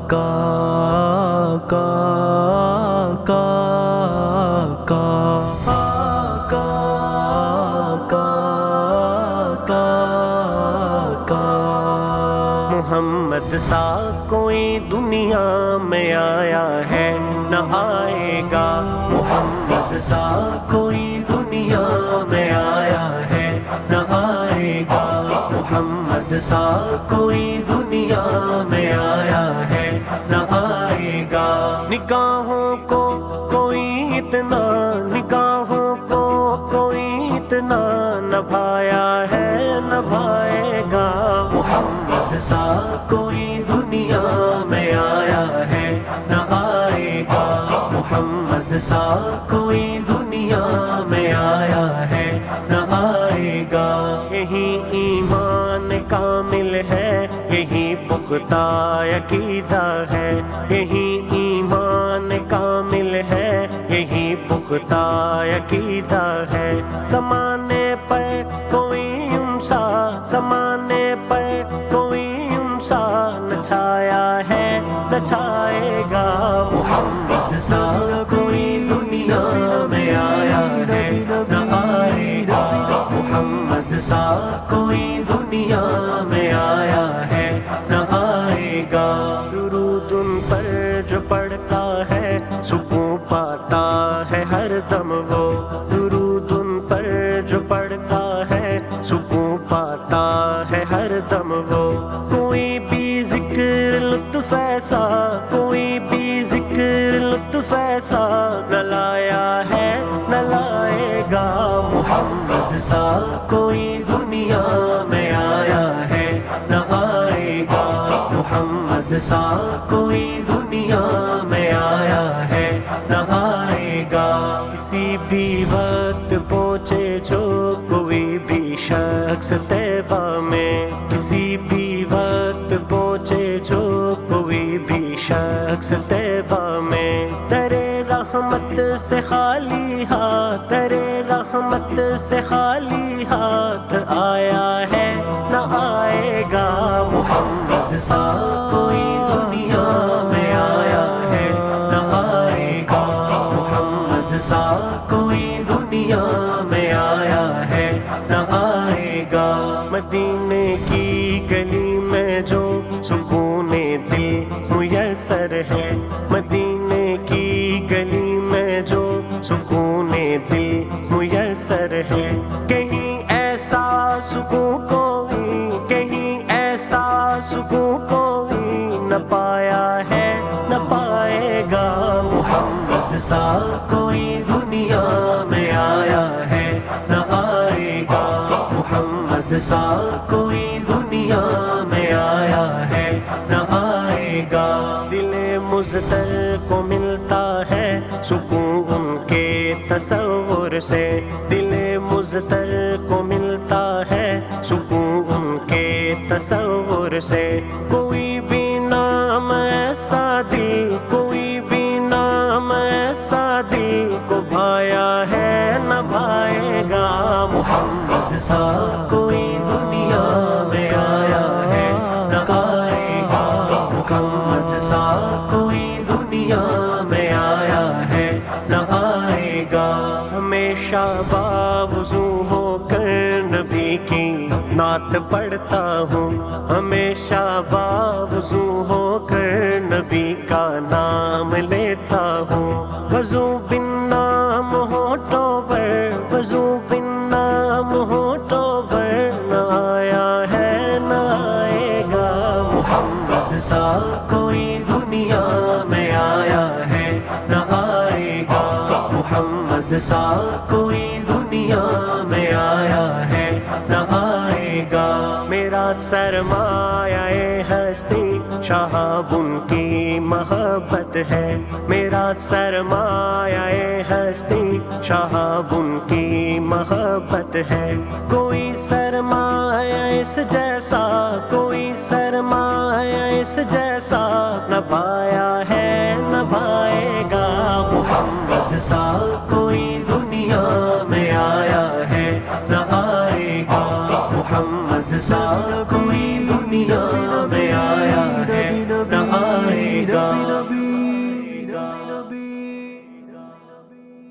کا کا کا کا محمد سا کوئی دنیا میں آیا ہے نہ آئے گا، محمد سا کوئی دنیا میں آیا ہے نہ آئے گا، محمد سا کوئی دنیا میں آیا ہے نہ آئے گا۔ نگاہوں کو کوئی اتنا، نگاہوں کو کوئی اتنا نبھایا ہے نہ بھائے گا، محمد سا کوئی دنیا میں آیا ہے نہ آئے گا، محمد سا کوئی دنیا میں آیا ہے نہ آئے گا۔ یہی ایمان کامل ہے، یہی پختہ عقیدہ ہے، یہی ایمان کامل ہے، یہی پختہ عقیدہ ہے۔ زمانے پر کوئی امسا، زمانے پر کوئی امسا نہ چھایا ہے نہ چھائے گا، محمد سا کوئی دنیا میں آیا ہے نہ آئے گا، محمد سا کوئی دنیا میں آیا ہے نہ آئے گا۔ درود ان پر جو پڑھتا ہے سکون پاتا ہے ہر دم وہ، درود ان پر جو پڑھتا ہے سکون پاتا ہے ہر دم وہ۔ کوئی بھی ذکر لطف ایسا، کوئی بھی ذکر لطف ایسا نہ لایا ہے نہ لائے گا، محمد سا کوئی دنیا میں آیا ہے نہ آئے گا، محمد سا کوئی دنیا میں آیا ہے نہ آئے گا۔ کسی بھی وقت پہنچے جو کوئی بھی شخص طیبہ میں، کسی بھی وقت پہنچے جو کوئی بھی شخص طیبہ میں، درِ رحمت سے خالی ہاتھ، درِ رحمت سے خالی ہاتھ آیا ہے نہ آئے گا، محمد سا کوئی دنیا میں آیا ہے نہ آئے گا، محمد سا کوئی دنیا میں آیا ہے نہ آئے گا۔ مدینے کی گلی میں جو سکون دل میسر ہے، مدینے کی گلی میں جو سکون دل میسر ہے، کہیں ایسا سکون کوئی، کہیں ایسا سکون کوئی نہ پایا ہے نہ پائے گا، محمد سا کوئی دنیا میں آیا ہے نہ آئے گا، محمد سا کوئی دنیا میں آیا ہے نہ آئے گا۔ دل مضطر کو ملتا ہے سکون ان کے تصور سے، دل مضطر کو ملتا ہے سکون ان کے تصور سے۔ کوئی بھی نام ایسا دل، کوئی بھی نام ایسا دل کو بھایا ہے نہ بھائے گا، محمد سا کوئی دنیا میں آیا ہے نہ آئے گا، محمد سا کوئی دنیا میں آیا ہے نہ آئے گا۔ ہمیشہ باوضو ہو کر نبی کی نعت پڑھتا ہوں، ہمیشہ باوضو ہو کر نبی کا نام لیتا ہوں، وضو بن نام ہونٹوں پر، وضو بن نام ہونٹوں پر نہ آیا ہے نہ آئے گا، محمد سا کوئی دنیا میں آیا ہے نہ آئے گا، محمد سا کوئی دنیا میں آیا ہے نہ آئے گا۔ میرا سرمایہ ہستی شہاب ان کی محبت ہے، میرا سرمایہ ہستی شہاب ان کی محبت ہے۔ کوئی سرمایہ اس جیسا، کوئی سرمایہ اس جیسا نہ پایا ہے نہ پائے گا، محمد سا کوئی